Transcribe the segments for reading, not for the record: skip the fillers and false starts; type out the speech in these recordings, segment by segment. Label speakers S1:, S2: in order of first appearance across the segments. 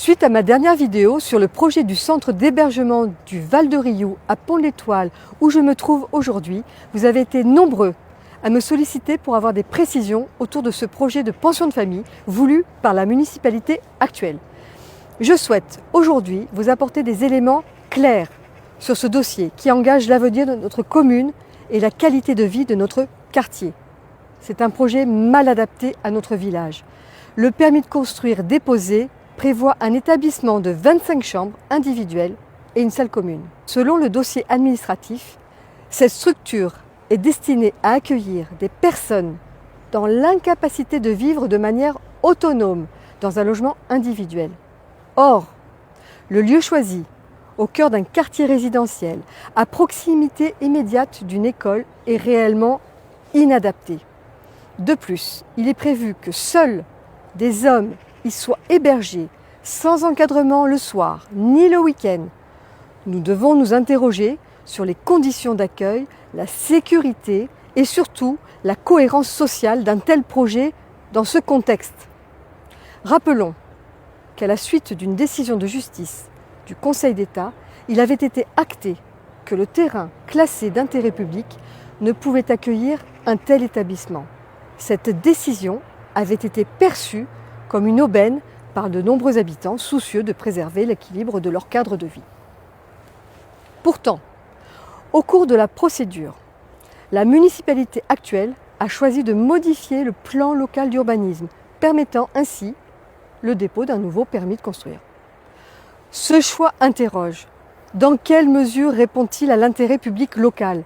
S1: Suite à ma dernière vidéo sur le projet du centre d'hébergement du Val de Rioux à Pont-l'Étoile où je me trouve aujourd'hui, vous avez été nombreux à me solliciter pour avoir des précisions autour de ce projet de pension de famille voulu par la municipalité actuelle. Je souhaite aujourd'hui vous apporter des éléments clairs sur ce dossier qui engage l'avenir de notre commune et la qualité de vie de notre quartier. C'est un projet mal adapté à notre village. Le permis de construire déposé prévoit un établissement de 25 chambres individuelles et une salle commune. Selon le dossier administratif, cette structure est destinée à accueillir des personnes dans l'incapacité de vivre de manière autonome dans un logement individuel. Or, le lieu choisi, au cœur d'un quartier résidentiel, à proximité immédiate d'une école, est réellement inadapté. De plus, il est prévu que seuls des hommes y soient hébergés sans encadrement le soir ni le week-end. Nous devons nous interroger sur les conditions d'accueil, la sécurité et surtout la cohérence sociale d'un tel projet dans ce contexte. Rappelons qu'à la suite d'une décision de justice du Conseil d'État, il avait été acté que le terrain classé d'intérêt public ne pouvait accueillir un tel établissement. Cette décision avait été perçue comme une aubaine par de nombreux habitants soucieux de préserver l'équilibre de leur cadre de vie. Pourtant, au cours de la procédure, la municipalité actuelle a choisi de modifier le plan local d'urbanisme, permettant ainsi le dépôt d'un nouveau permis de construire. Ce choix interroge. Dans quelle mesure répond-il à l'intérêt public local?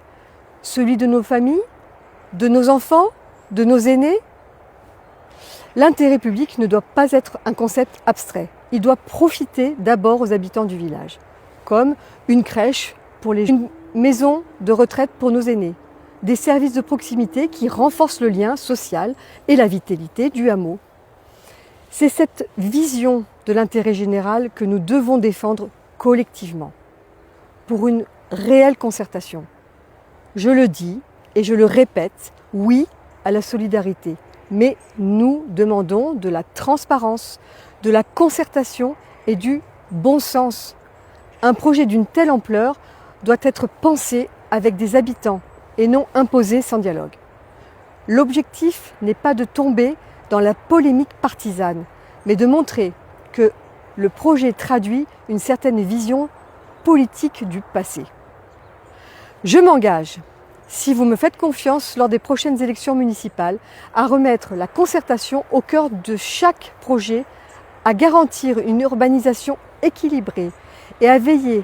S1: Celui de nos familles? De nos enfants? De nos aînés? L'intérêt public ne doit pas être un concept abstrait. Il doit profiter d'abord aux habitants du village, comme une crèche pour les jeunes, une maison de retraite pour nos aînés, des services de proximité qui renforcent le lien social et la vitalité du hameau. C'est cette vision de l'intérêt général que nous devons défendre collectivement pour une réelle concertation. Je le dis et je le répète, oui à la solidarité, mais nous demandons de la transparence, de la concertation et du bon sens. Un projet d'une telle ampleur doit être pensé avec des habitants et non imposé sans dialogue. L'objectif n'est pas de tomber dans la polémique partisane, mais de montrer que le projet traduit une certaine vision politique du passé. Je m'engage, si vous me faites confiance lors des prochaines élections municipales, à remettre la concertation au cœur de chaque projet, à garantir une urbanisation équilibrée et à veiller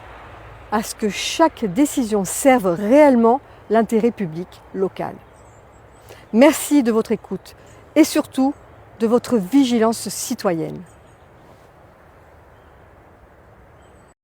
S1: à ce que chaque décision serve réellement l'intérêt public local. Merci de votre écoute et surtout de votre vigilance citoyenne.